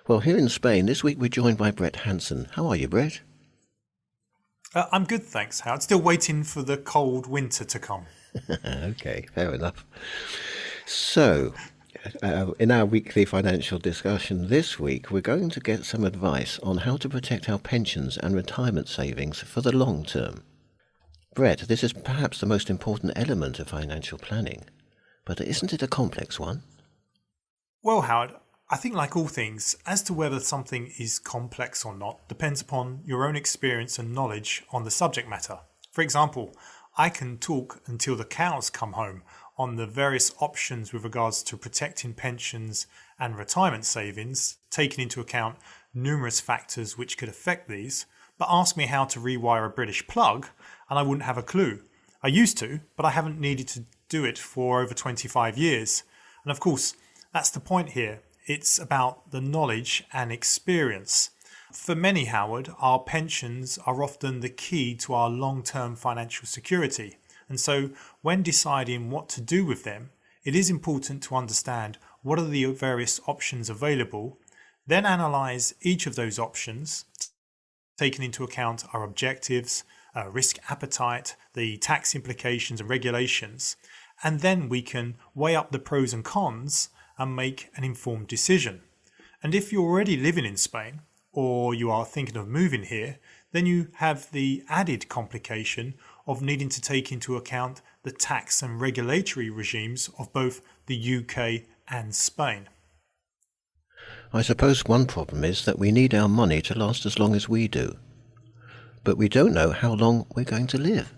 Well, here in Spain, this week we're joined by Hanson. How are you, Brett? I'm good, thanks, Howard. Still waiting for the cold winter to come. Okay, fair enough. So, in our weekly financial discussion this week, we're going to get some advice on how to protect our pensions and retirement savings for the long term. Brett, this is perhaps the most important element of financial planning, but isn't it a complex one? Well, Howard, I think like all things, as to whether something is complex or not depends upon your own experience and knowledge on the subject matter. For example, I can talk until the cows come home on the various options with regards to protecting pensions and retirement savings, taking into account numerous factors which could affect these, but ask me how to rewire a British plug and I wouldn't have a clue. I used to, but I haven't needed to do it for over 25 years. And of course, that's the point here. It's about the knowledge and experience. For many, Howard, our pensions are often the key to our long-term financial security. And so when deciding what to do with them, it is important to understand what are the various options available, then analyse each of those options, taking into account our objectives, risk appetite, the tax implications and regulations, and then we can weigh up the pros and cons and make an informed decision. And if you're already living in Spain, or you are thinking of moving here, then you have the added complication of needing to take into account the tax and regulatory regimes of both the UK and Spain. I suppose one problem is that we need our money to last as long as we do, but we don't know how long we're going to live.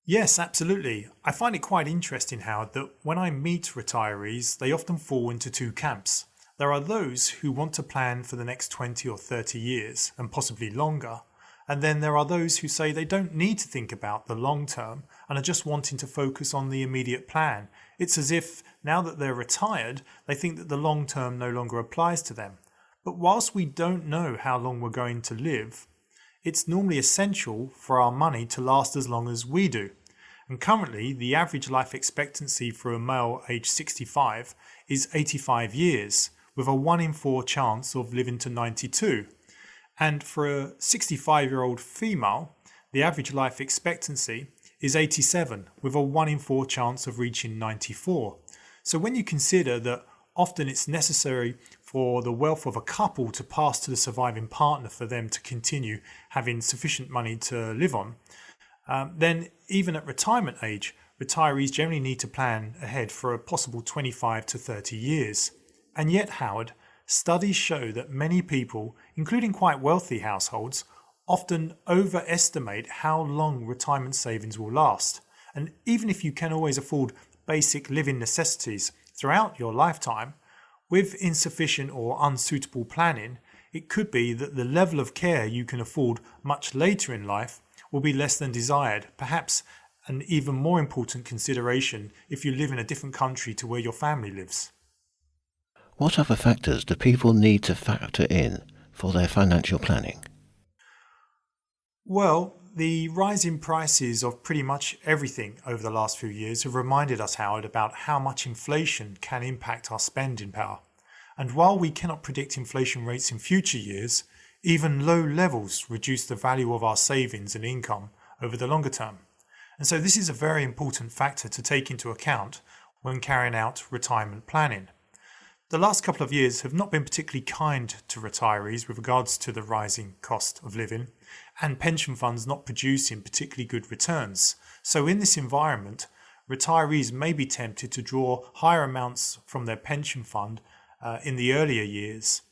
Yes, absolutely. I find it quite interesting, Howard, that when I meet retirees, they often fall into two camps. There are those who want to plan for the next 20 or 30 years, and possibly longer. And then there are those who say they don't need to think about the long term and are just wanting to focus on the immediate plan. It's as if now that they're retired, they think that the long term no longer applies to them. But whilst we don't know how long we're going to live, it's normally essential for our money to last as long as we do. And currently, the average life expectancy for a male aged 65 is 85 years, with a 1 in 4 chance of living to 92. And for a 65-year-old female, the average life expectancy is 87, with a 1 in 4 chance of reaching 94. So when you consider that often it's necessary for the wealth of a couple to pass to the surviving partner for them to continue having sufficient money to live on, then even at retirement age, retirees generally need to plan ahead for a possible 25 to 30 years. And yet, Howard, studies show that many people, including quite wealthy households, often overestimate how long retirement savings will last. And even if you can always afford basic living necessities throughout your lifetime, with insufficient or unsuitable planning, it could be that the level of care you can afford much later in life will be less than desired, perhaps an even more important consideration if you live in a different country to where your family lives. What other factors do people need to factor in for their financial planning? Well, the rising prices of pretty much everything over the last few years have reminded us, Howard, about how much inflation can impact our spending power. And while we cannot predict inflation rates in future years, even low levels reduce the value of our savings and income over the longer term. And so this is a very important factor to take into account when carrying out retirement planning. The last couple of years have not been particularly kind to retirees with regards to the rising cost of living and pension funds not producing particularly good returns. So in this environment, retirees may be tempted to draw higher amounts from their pension fund in the earlier years.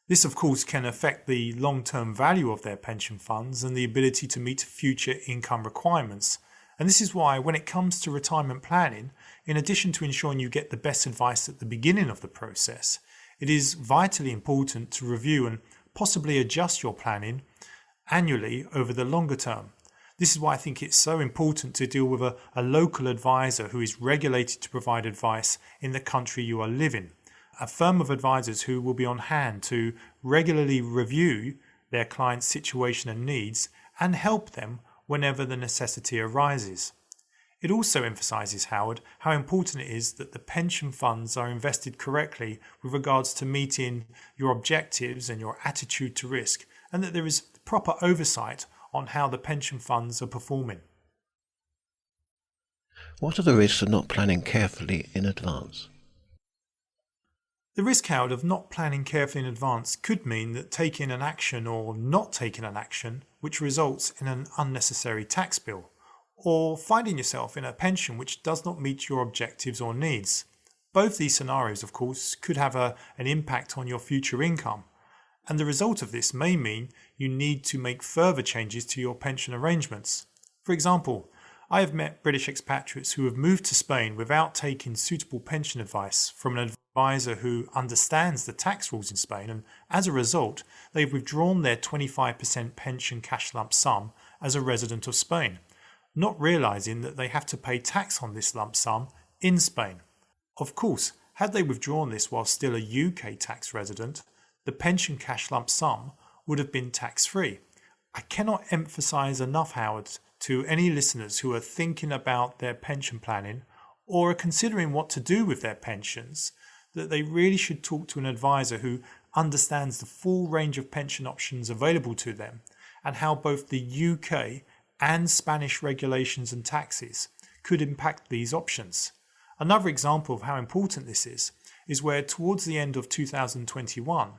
This, of course, can affect the long-term value of their pension funds and the ability to meet future income requirements. And this is why, when it comes to retirement planning, in addition to ensuring you get the best advice at the beginning of the process, it is vitally important to review and possibly adjust your planning annually over the longer term. This is why I think it's so important to deal with a local advisor who is regulated to provide advice in the country you are living. A firm of advisors who will be on hand to regularly review their client's situation and needs and help them whenever the necessity arises. It also emphasises, Howard, how important it is that the pension funds are invested correctly with regards to meeting your objectives and your attitude to risk, and that there is proper oversight on how the pension funds are performing. What are the risks of not planning carefully in advance? The risk, Howard, of not planning carefully in advance could mean that taking an action or not taking an action which results in an unnecessary tax bill, or finding yourself in a pension which does not meet your objectives or needs. Both these scenarios, of course, could have an impact on your future income, and the result of this may mean you need to make further changes to your pension arrangements. For example, I have met British expatriates who have moved to Spain without taking suitable pension advice from an advisor who understands the tax rules in Spain, and as a result, they've withdrawn their 25% pension cash lump sum as a resident of Spain, not realising that they have to pay tax on this lump sum in Spain. Of course, had they withdrawn this while still a UK tax resident, the pension cash lump sum would have been tax-free. I cannot emphasise enough, Howard, to any listeners who are thinking about their pension planning or are considering what to do with their pensions, that they really should talk to an advisor who understands the full range of pension options available to them and how both the UK and Spanish regulations and taxes could impact these options. Another example of how important this is where towards the end of 2021,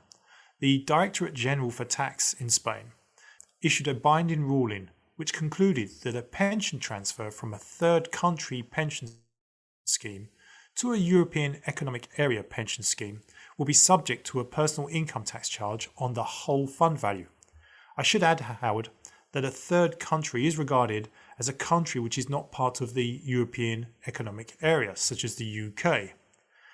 the Directorate General for Tax in Spain issued a binding ruling which concluded that a pension transfer from a third country pension scheme to a European Economic Area pension scheme will be subject to a personal income tax charge on the whole fund value. I should add, Howard, that a third country is regarded as a country which is not part of the European Economic Area, such as the UK.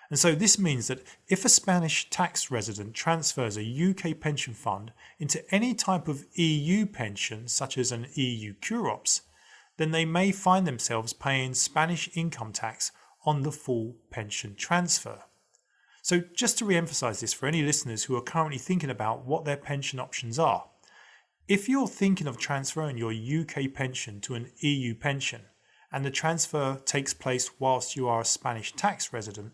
And so this means that if a Spanish tax resident transfers a UK pension fund into any type of EU pension, such as an EU CUROPS, then they may find themselves paying Spanish income tax on the full pension transfer. So just to re-emphasise this for any listeners who are currently thinking about what their pension options are, if you're thinking of transferring your UK pension to an EU pension and the transfer takes place whilst you are a Spanish tax resident,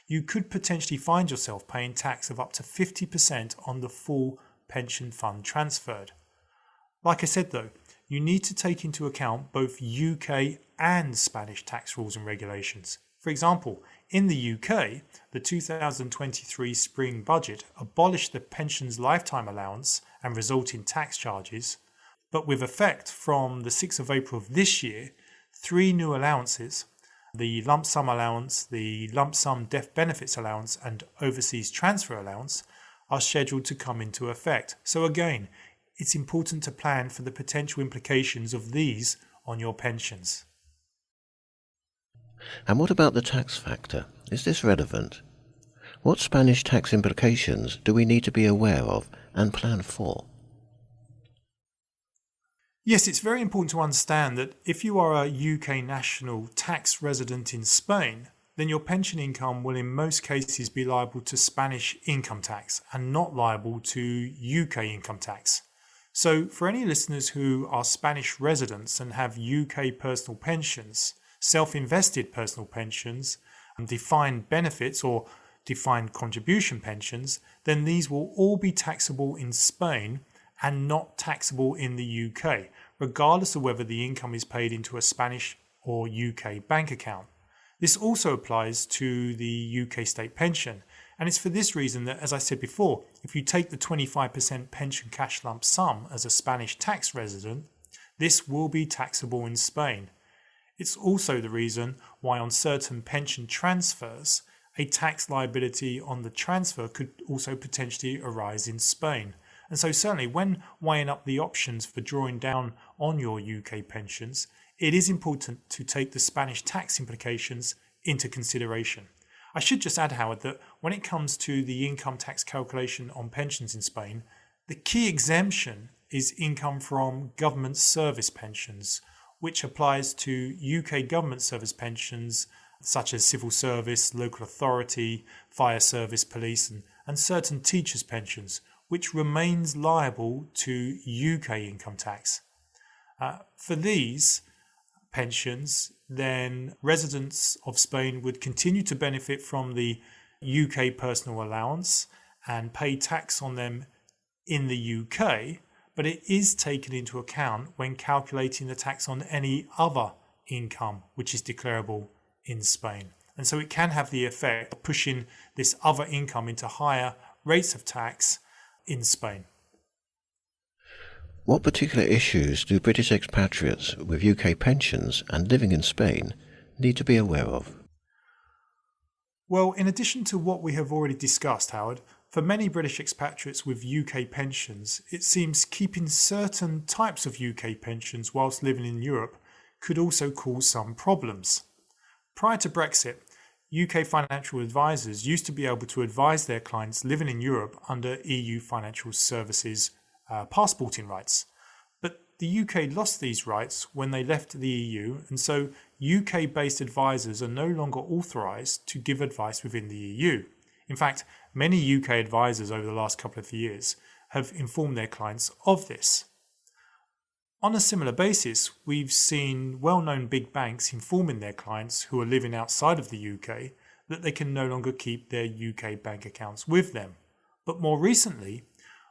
you could potentially find yourself paying tax of up to 50% on the full pension fund transferred. Like I said though, you need to take into account both UK and Spanish tax rules and regulations. For example, in the UK, the 2023 spring budget abolished the pensions lifetime allowance and resulting tax charges, but with effect from the 6th of April of this year, 3 new allowances, the lump sum allowance, the lump sum death benefits allowance and overseas transfer allowance, are scheduled to come into effect. So again, it's important to plan for the potential implications of these on your pensions. And what about the tax factor? Is this relevant? What Spanish tax implications do we need to be aware of and plan for? Yes, it's very important to understand that if you are a UK national tax resident in Spain, then your pension income will in most cases be liable to Spanish income tax and not liable to UK income tax. So for any listeners who are Spanish residents and have UK personal pensions, self-invested personal pensions, and defined benefits or defined contribution pensions, then these will all be taxable in Spain and not taxable in the UK, regardless of whether the income is paid into a Spanish or UK bank account. This also applies to the UK state pension, and it's for this reason that, as I said before, if you take the 25% pension cash lump sum as a Spanish tax resident, this will be taxable in Spain. It's also the reason why on certain pension transfers, a tax liability on the transfer could also potentially arise in Spain. And so certainly when weighing up the options for drawing down on your UK pensions, it is important to take the Spanish tax implications into consideration. I should just add, Howard, that when it comes to the income tax calculation on pensions in Spain, the key exemption is income from government service pensions, which applies to UK government service pensions such as civil service, local authority, fire service, police, and certain teachers' pensions, which remains liable to UK income tax. For these, pensions, then residents of Spain would continue to benefit from the UK personal allowance and pay tax on them in the UK, but it is taken into account when calculating the tax on any other income which is declarable in Spain. And so it can have the effect of pushing this other income into higher rates of tax in Spain. What particular issues do British expatriates with UK pensions and living in Spain need to be aware of? Well, in addition to what we have already discussed, Howard, for many British expatriates with UK pensions, it seems keeping certain types of UK pensions whilst living in Europe could also cause some problems. Prior to Brexit, UK financial advisors used to be able to advise their clients living in Europe under EU financial services passporting rights. But the UK lost these rights when they left the EU, and so UK-based advisors are no longer authorised to give advice within the EU. In fact, many UK advisors over the last couple of years have informed their clients of this. On a similar basis, we've seen well-known big banks informing their clients who are living outside of the UK that they can no longer keep their UK bank accounts with them. But more recently,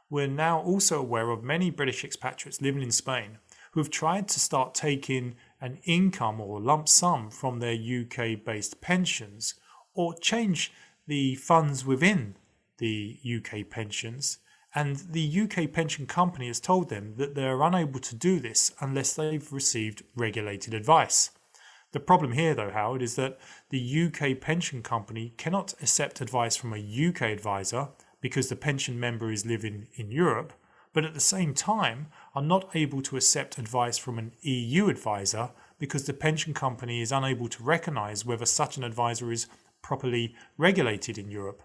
we're now also aware of many British expatriates living in Spain who have tried to start taking an income or lump sum from their UK-based pensions or change the funds within the UK pensions, and the UK pension company has told them that they are unable to do this unless they've received regulated advice. The problem here, though, Howard, is that the UK pension company cannot accept advice from a UK advisor because the pension member is living in Europe, but at the same time are not able to accept advice from an EU advisor because the pension company is unable to recognise whether such an advisor is properly regulated in Europe.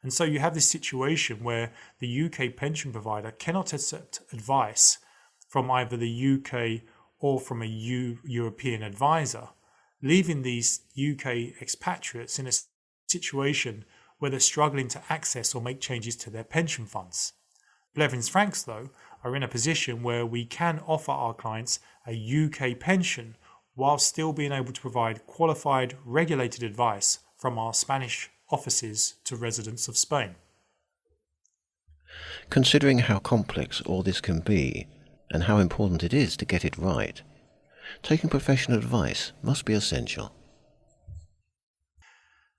And so you have this situation where the UK pension provider cannot accept advice from either the UK or from a European advisor, leaving these UK expatriates in a situation where they're struggling to access or make changes to their pension funds. Blevins Franks, though, are in a position where we can offer our clients a UK pension while still being able to provide qualified, regulated advice from our Spanish offices to residents of Spain. Considering how complex all this can be and how important it is to get it right, taking professional advice must be essential.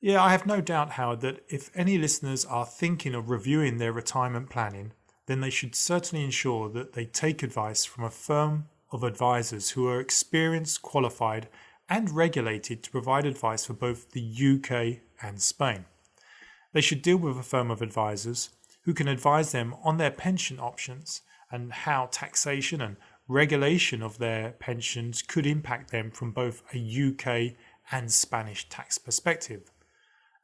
Yeah, I have no doubt, Howard, that if any listeners are thinking of reviewing their retirement planning, then they should certainly ensure that they take advice from a firm of advisors who are experienced, qualified, and regulated to provide advice for both the UK and Spain. They should deal with a firm of advisors who can advise them on their pension options and how taxation and regulation of their pensions could impact them from both a UK and Spanish tax perspective.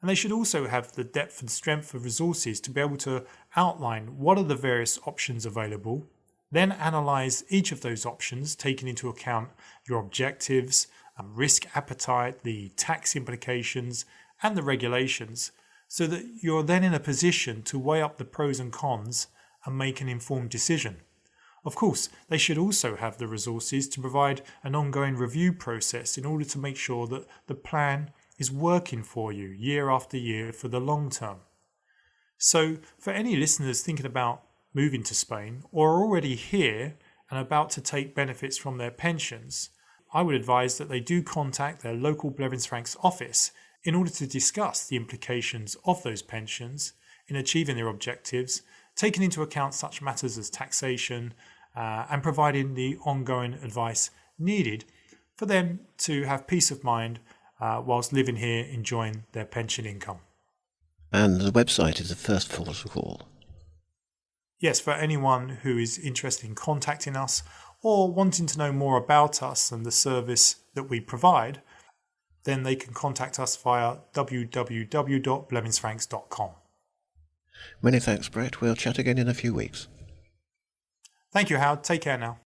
And they should also have the depth and strength of resources to be able to outline what are the various options available, then analyse each of those options, taking into account your objectives, risk appetite, the tax implications, and the regulations, so that you're then in a position to weigh up the pros and cons and make an informed decision. Of course, they should also have the resources to provide an ongoing review process in order to make sure that the plan is working for you year after year for the long term. So for any listeners thinking about moving to Spain or are already here and about to take benefits from their pensions, I would advise that they do contact their local Blevins Franks office in order to discuss the implications of those pensions in achieving their objectives, taking into account such matters as taxation and providing the ongoing advice needed for them to have peace of mind whilst living here enjoying their pension income. And the website is the first port of call. Yes, for anyone who is interested in contacting us or wanting to know more about us and the service that we provide, then they can contact us via www.blevinsfranks.com. Many thanks, Brett. We'll chat again in a few weeks. Thank you, Howard. Take care now.